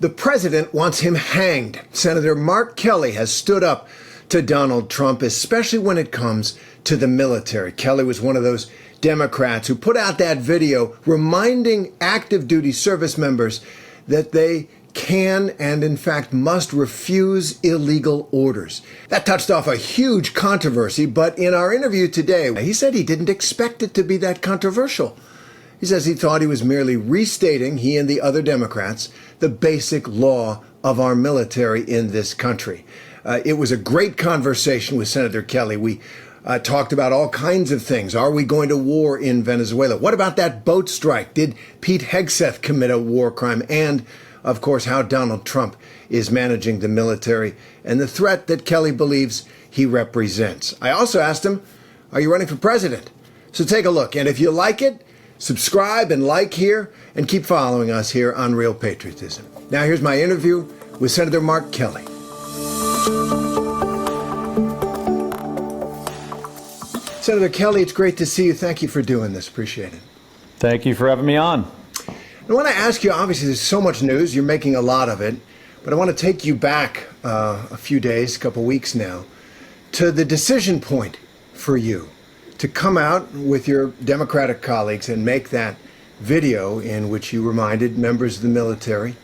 The president wants him hanged. Senator Mark Kelly has stood up to Donald Trump, especially when it comes to the military. Kelly was one of those Democrats who put out that video reminding active duty service members that they can and in fact must refuse illegal orders. That touched off a huge controversy, but in our interview today, he said he didn't expect it to be that controversial. He says he thought he was merely restating, he and the other Democrats, the basic law of our military in this country. It was a great conversation with Senator Kelly. We talked about all kinds of things. Are we going to war in Venezuela? What about that boat strike? Did Pete Hegseth commit a war crime? And, of course, how Donald Trump is managing the military and the threat that Kelly believes he represents. I also asked him, are you running for president? So take a look. And if you like it, subscribe and like here, and keep following us here on Real Patriotism. Now here's my interview with Senator Mark Kelly. Senator Kelly, it's great to see you. Thank you for doing this. Appreciate it. Thank you for having me on. I want to ask you, obviously there's so much news, you're making a lot of it, but I want to take you back a few days, a couple weeks now, to the decision point for you to come out with your Democratic colleagues and make that video in which you reminded members of the military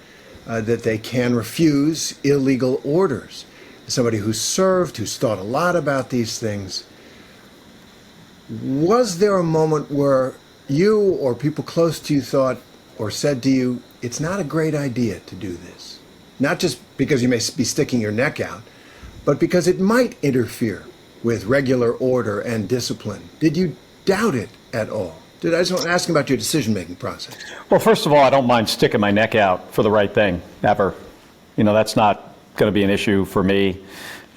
that they can refuse illegal orders. As somebody who's served, who's thought a lot about these things, was there a moment where you or people close to you thought or said to you, it's not a great idea to do this? Not just because you may be sticking your neck out, but because it might interfere with regular order and discipline. Did you doubt it at all? I just want to ask about your decision-making process. Well, first of all, I don't mind sticking my neck out for the right thing, ever. You know, that's not going to be an issue for me,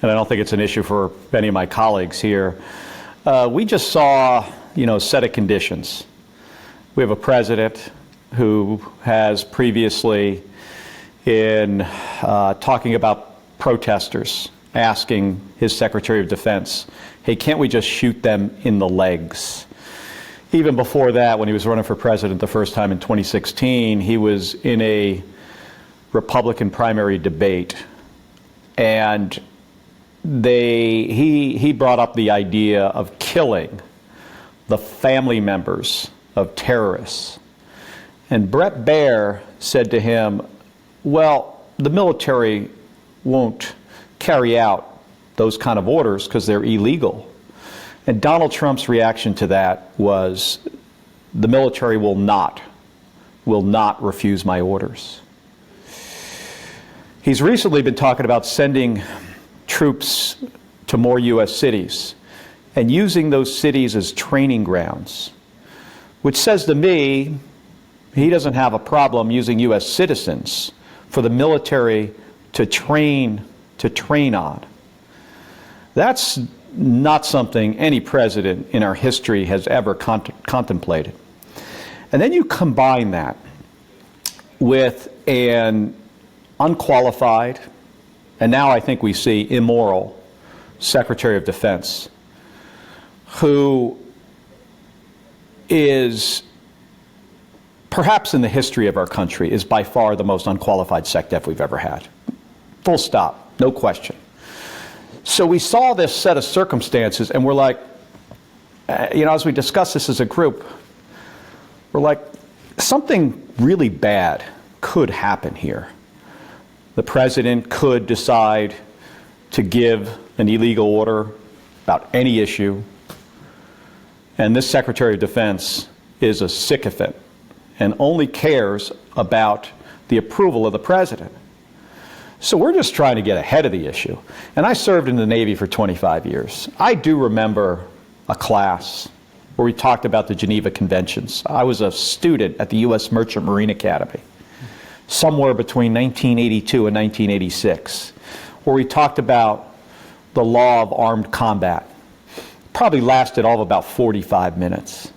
and I don't think it's an issue for any of my colleagues here. We just saw, a set of conditions. We have a president who has previously, in talking about protesters, asking his Secretary of Defense, hey, can't we just shoot them in the legs? Even before that, when he was running for president the first time in 2016, he was in a Republican primary debate, and he brought up the idea of killing the family members of terrorists. And Bret Baier said to him, well, the military won't carry out those kind of orders because they're illegal. And Donald Trump's reaction to that was, the military will not refuse my orders. He's recently been talking about sending troops to more U.S. cities and using those cities as training grounds, which says to me he doesn't have a problem using U.S. citizens for the military to train on. That's not something any president in our history has ever contemplated. And then you combine that with an unqualified, and now I think we see immoral, Secretary of Defense, who is, perhaps in the history of our country, is by far the most unqualified SecDef we've ever had. Full stop, no question. So we saw this set of circumstances, and we're like, as we discuss this as a group, we're like, something really bad could happen here. The president could decide to give an illegal order about any issue, and this Secretary of Defense is a sycophant and only cares about the approval of the president. So we're just trying to get ahead of the issue. And I served in the Navy for 25 years. I do remember a class where we talked about the Geneva Conventions. I was a student at the U.S. Merchant Marine Academy, somewhere between 1982 and 1986, where we talked about the law of armed combat. Probably lasted all of about 45 minutes.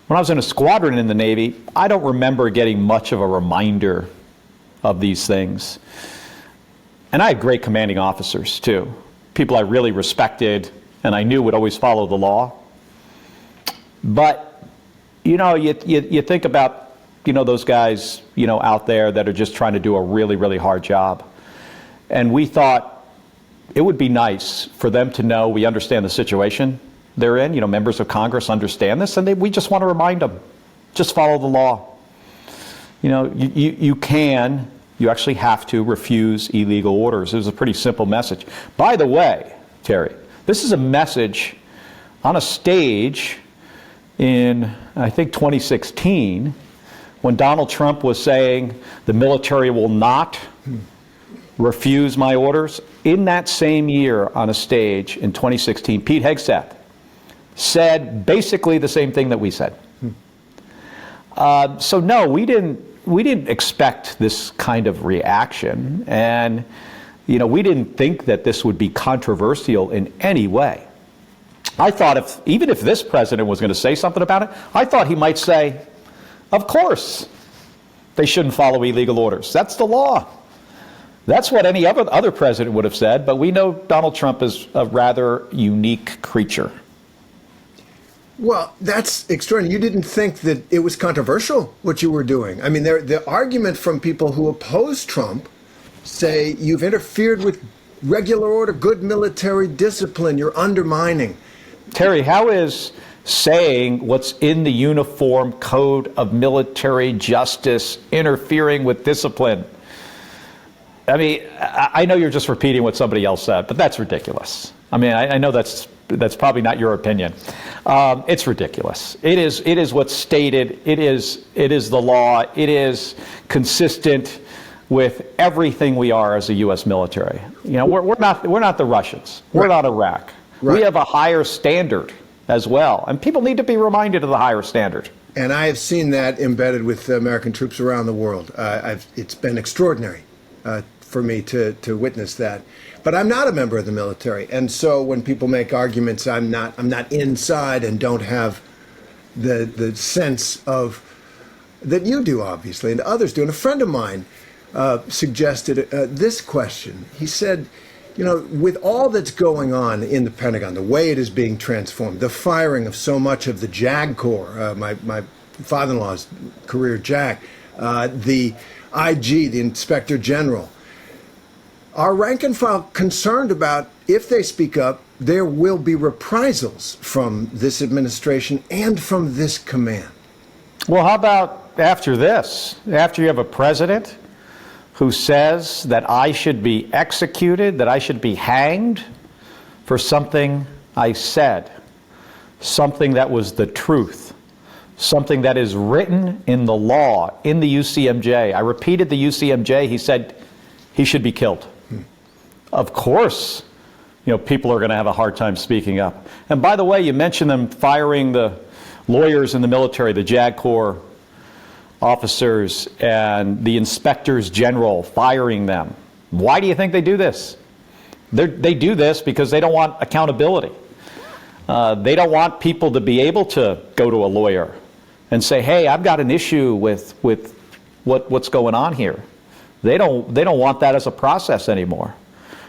When I was in a squadron in the Navy, I don't remember getting much of a reminder of these things. And I had great commanding officers, too. People I really respected and I knew would always follow the law. But, you think about those guys, out there that are just trying to do a really, really hard job. And we thought it would be nice for them to know we understand the situation they're in. Members of Congress understand this, and we just want to remind them, just follow the law. You actually have to refuse illegal orders. It was a pretty simple message. By the way, Terry, this is a message on a stage in, I think, 2016, when Donald Trump was saying the military will not refuse my orders. In that same year on a stage in 2016, Pete Hegseth said basically the same thing that we said. So no, we didn't expect this kind of reaction, and we didn't think that this would be controversial in any way. I thought even if this president was going to say something about it, I thought he might say, of course they shouldn't follow illegal orders. That's the law. That's what any other president would have said, but we know Donald Trump is a rather unique creature. Well, that's extraordinary. You didn't think that it was controversial what you were doing. I mean, the argument from people who oppose Trump say you've interfered with regular order, good military discipline, you're undermining. Terry, how is saying what's in the Uniform Code of Military Justice interfering with discipline? I mean, I know you're just repeating what somebody else said, but that's ridiculous. I mean, I know that's probably not your opinion. It's ridiculous. It is what's stated. It is the law. It is consistent with everything we are as a U.S. military. We're not the Russians. We're not Iraq. Right. We have a higher standard as well, and people need to be reminded of the higher standard. And I have seen that embedded with American troops around the world. It's been extraordinary for me to witness that. But I'm not a member of the military, and so when people make arguments, I'm not inside and don't have the sense of that you do, obviously, and others do. And a friend of mine suggested this question. He said, with all that's going on in the Pentagon, the way it is being transformed, the firing of so much of the JAG Corps, my father-in-law's career JAG, the IG, the Inspector General, are rank and file concerned about if they speak up, there will be reprisals from this administration and from this command? Well, how about after this? After you have a president who says that I should be executed, that I should be hanged for something I said, something that was the truth, something that is written in the law, in the UCMJ. I repeated the UCMJ. He said he should be killed. Of course, people are going to have a hard time speaking up. And by the way, you mentioned them firing the lawyers in the military, the JAG Corps officers and the inspectors general, firing them. Why do you think they do this? They do this because they don't want accountability. They don't want people to be able to go to a lawyer and say, hey, I've got an issue with what's going on here. They don't want that as a process anymore.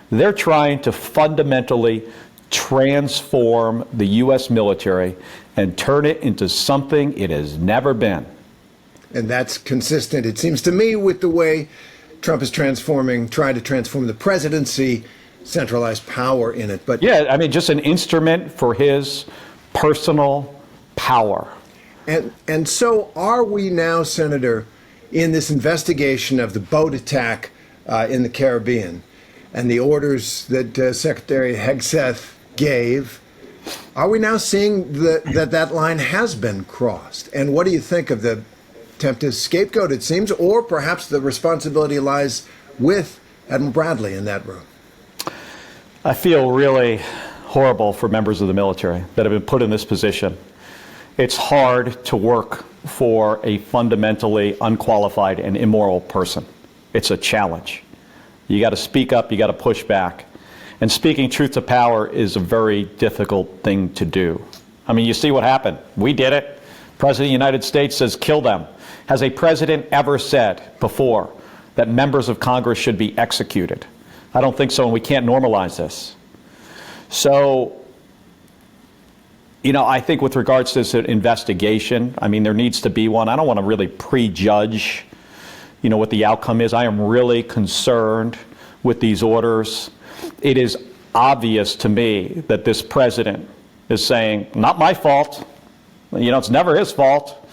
They're trying to fundamentally transform the U.S. military and turn it into something it has never been. And that's consistent, it seems to me, with the way Trump is trying to transform the presidency, centralized power in it. But yeah, I mean, just an instrument for his personal power. And so are we now, Senator, in this investigation of the boat attack in the Caribbean and the orders that Secretary Hegseth gave, are we now seeing that line has been crossed? And what do you think of the attempt to scapegoat, it seems, or perhaps the responsibility lies with Admiral Bradley in that room? I feel really horrible for members of the military that have been put in this position. It's hard to work for a fundamentally unqualified and immoral person. It's a challenge. You got to speak up, you got to push back. And speaking truth to power is a very difficult thing to do. I mean, you see what happened. We did it. President of the United States says, kill them. Has a president ever said before that members of Congress should be executed? I don't think so, and we can't normalize this. So I think with regards to this investigation, I mean, there needs to be one. I don't want to really prejudge, what the outcome is. I am really concerned with these orders. It is obvious to me that this president is saying, not my fault. It's never his fault.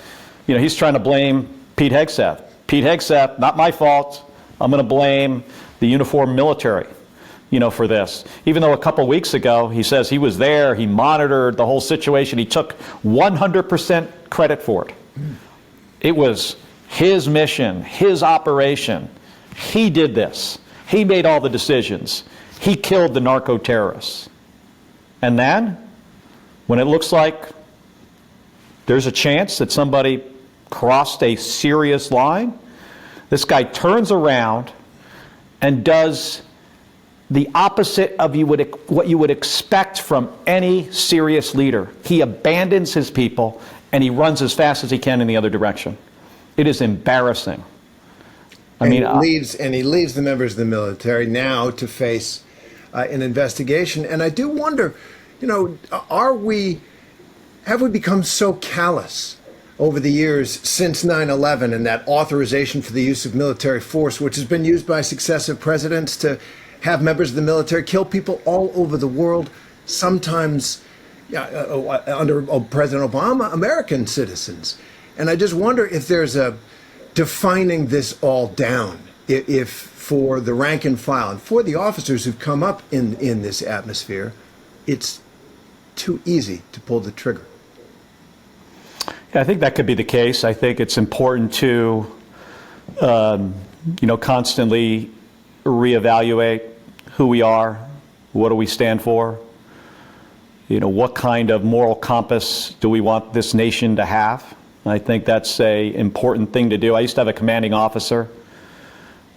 He's trying to blame Pete Hegseth. Pete Hegseth, not my fault. I'm going to blame the uniformed military, for this. Even though a couple weeks ago he says he was there, he monitored the whole situation, he took 100% credit for it. It was his mission, his operation. He did this. He made all the decisions. He killed the narco-terrorists. And then, when it looks like there's a chance that somebody crossed a serious line, this guy turns around and does the opposite of what you would expect from any serious leader. He abandons his people and he runs as fast as he can in the other direction. It is embarrassing. He leaves the members of the military now to face an investigation. And I do wonder, have we become so callous over the years since 9/11 and that authorization for the use of military force, which has been used by successive presidents to have members of the military kill people all over the world, sometimes under President Obama, American citizens. And I just wonder if there's a defining this all down, if for the rank and file and for the officers who've come up in this atmosphere, it's too easy to pull the trigger. Yeah, I think that could be the case. I think it's important to, constantly reevaluate who we are, what do we stand for, what kind of moral compass do we want this nation to have. I think that's an important thing to do. I used to have a commanding officer,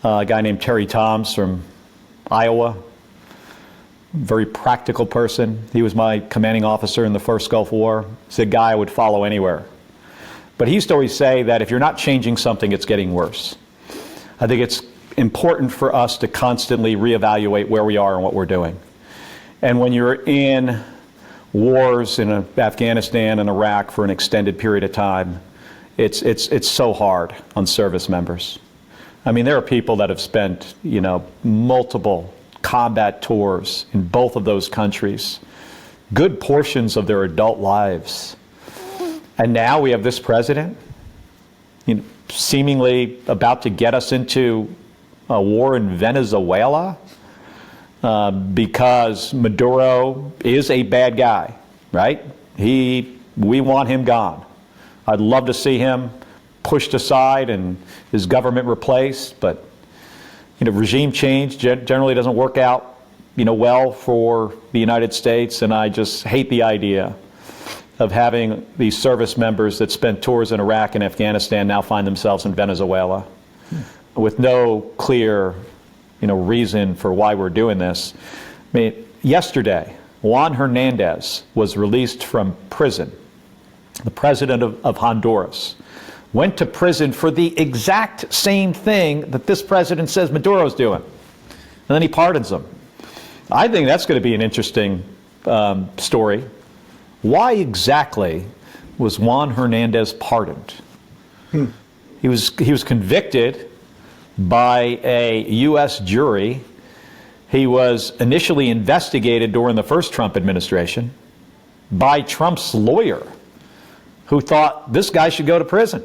a guy named Terry Toms from Iowa, very practical person. He was my commanding officer in the first Gulf War. He's a guy I would follow anywhere. But he used to always say that if you're not changing something, it's getting worse. I think it's important for us to constantly reevaluate where we are and what we're doing. And when you're in wars in Afghanistan and Iraq for an extended period of time, it's so hard on service members. I mean, there are people that have spent, multiple combat tours in both of those countries, good portions of their adult lives. And now we have this president, seemingly about to get us into a war in Venezuela because Maduro is a bad guy, right? We want him gone. I'd love to see him pushed aside and his government replaced, but regime change generally doesn't work out, well for the United States, and I just hate the idea of having these service members that spent tours in Iraq and Afghanistan now find themselves in Venezuela with no clear, reason for why we're doing this. I mean, yesterday, Juan Hernández was released from prison. The president of Honduras went to prison for the exact same thing that this president says Maduro's doing. And then he pardons him. I think that's going to be an interesting story. Why exactly was Juan Hernández pardoned? He was convicted by a U.S. jury. He was initially investigated during the first Trump administration by Trump's lawyer, who thought this guy should go to prison.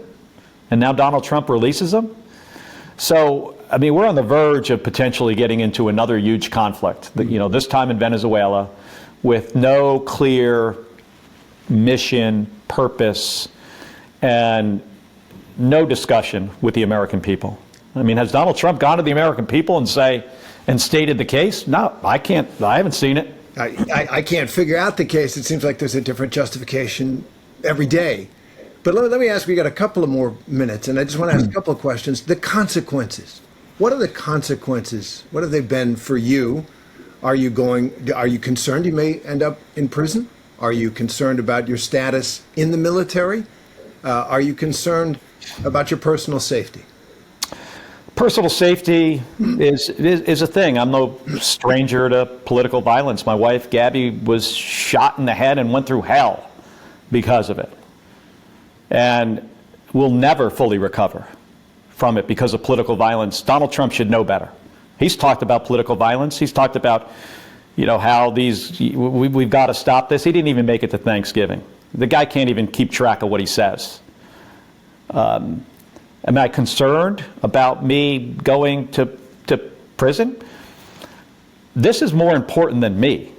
And now Donald Trump releases him? So, I mean, we're on the verge of potentially getting into another huge conflict, this time in Venezuela, with no clear mission, purpose, and no discussion with the American people. I mean, has Donald Trump gone to the American people and stated the case? No, I haven't seen it. I can't figure out the case. It seems like there's a different justification every day. But let me ask, we got a couple of more minutes, and I just want to ask a couple of questions. The consequences. What are the consequences? What have they been for you? Are you concerned you may end up in prison? Are you concerned about your status in the military? Are you concerned about your personal safety? Personal safety is a thing. I'm no stranger to political violence. My wife, Gabby, was shot in the head and went through hell because of it. And we'll never fully recover from it because of political violence. Donald Trump should know better. He's talked about political violence. He's talked about, how we've got to stop this. He didn't even make it to Thanksgiving. The guy can't even keep track of what he says. Am I concerned about me going to prison? This is more important than me.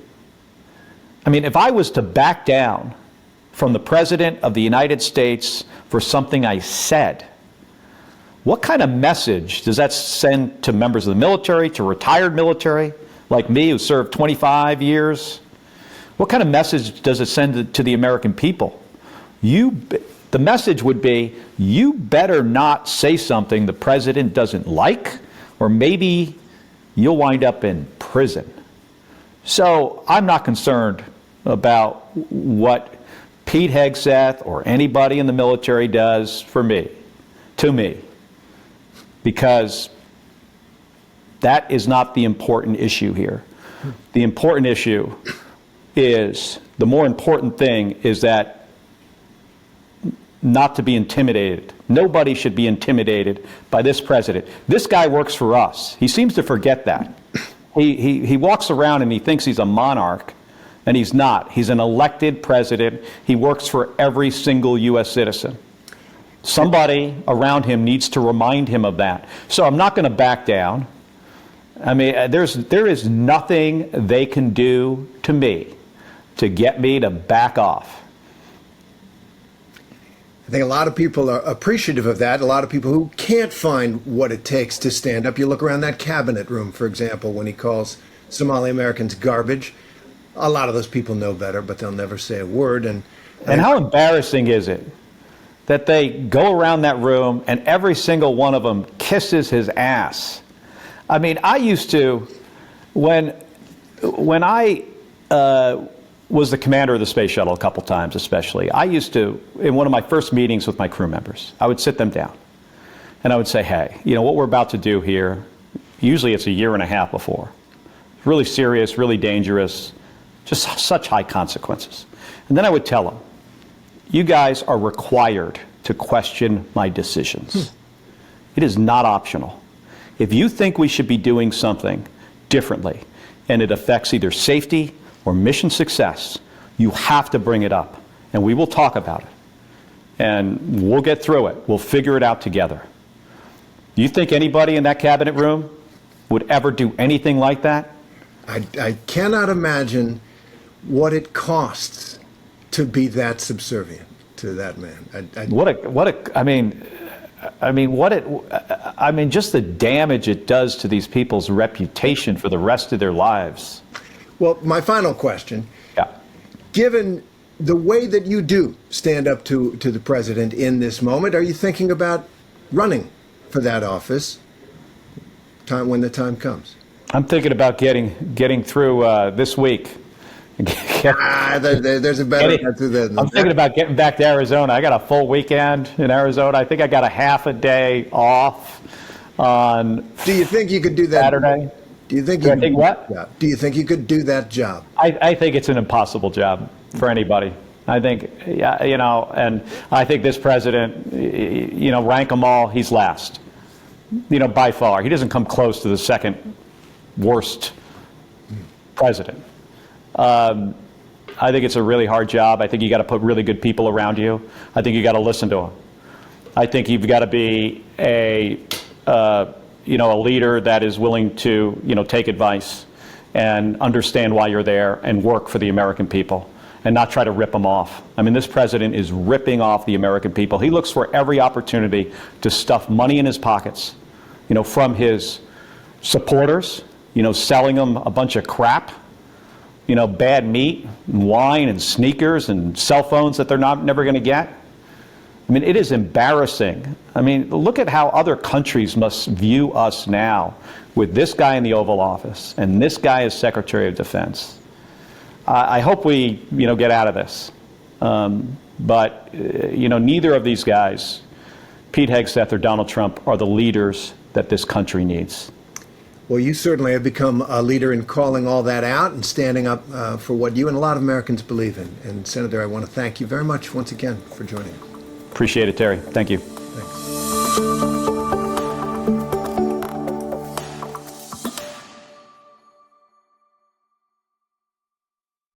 I mean, if I was to back down from the President of the United States for something I said, what kind of message does that send to members of the military, to retired military like me who served 25 years? What kind of message does it send to the American people? The message would be, you better not say something the president doesn't like, or maybe you'll wind up in prison. So I'm not concerned about what Pete Hegseth or anybody in the military does to me, because that is not the important issue here. The important issue is, the more important thing is that not to be intimidated. Nobody should be intimidated by this president. This guy works for us. He seems to forget that. He walks around and he thinks he's a monarch, and he's not. He's an elected president. He works for every single U.S. citizen. Somebody around him needs to remind him of that. So I'm not going to back down. I mean, there is nothing they can do to me to get me to back off. I think a lot of people are appreciative of that. A lot of people who can't find what it takes to stand up. You look around that cabinet room, for example, when he calls Somali Americans garbage. A lot of those people know better, but they'll never say a word. And how embarrassing is it that they go around that room and every single one of them kisses his ass? I mean, I used to, when I was the commander of the space shuttle a couple times especially, I used to, in one of my first meetings with my crew members, I would sit them down and I would say, hey, what we're about to do here, usually it's a year and a half before. Really serious, really dangerous, just such high consequences. And then I would tell them, you guys are required to question my decisions. It is not optional. If you think we should be doing something differently and it affects either safety or mission success, you have to bring it up, and we will talk about it, and we'll get through it. We'll figure it out together. Do you think anybody in that cabinet room would ever do anything like that? I cannot imagine what it costs to be that subservient to that man. Just the damage it does to these people's reputation for the rest of their lives. Well, my final question. Yeah. Given the way that you do stand up to the president in this moment, are you thinking about running for that office when the time comes? I'm thinking about getting through this week. There's a better answer than that. I'm thinking about getting back to Arizona. I got a full weekend in Arizona. I think I got a half a day off on Do you think you could do that? Saturday. Do you think what? Do you think you could do that job? I think it's an impossible job for anybody. I think, and I think this president, rank them all, he's last. By far. He doesn't come close to the second worst president. I think it's a really hard job. I think you got to put really good people around you. I think you got to listen to them. I think you've got to be a leader that is willing to, take advice and understand why you're there and work for the American people and not try to rip them off. I mean, this president is ripping off the American people. He looks for every opportunity to stuff money in his pockets, from his supporters, selling them a bunch of crap, bad meat, and wine and sneakers and cell phones that they're never going to get. I mean, it is embarrassing. I mean, look at how other countries must view us now with this guy in the Oval Office and this guy as Secretary of Defense. I hope we, get out of this. But neither of these guys, Pete Hegseth or Donald Trump, are the leaders that this country needs. Well, you certainly have become a leader in calling all that out and standing up for what you and a lot of Americans believe in. And Senator, I want to thank you very much once again for joining. Appreciate it, Terry. Thank you. Thanks.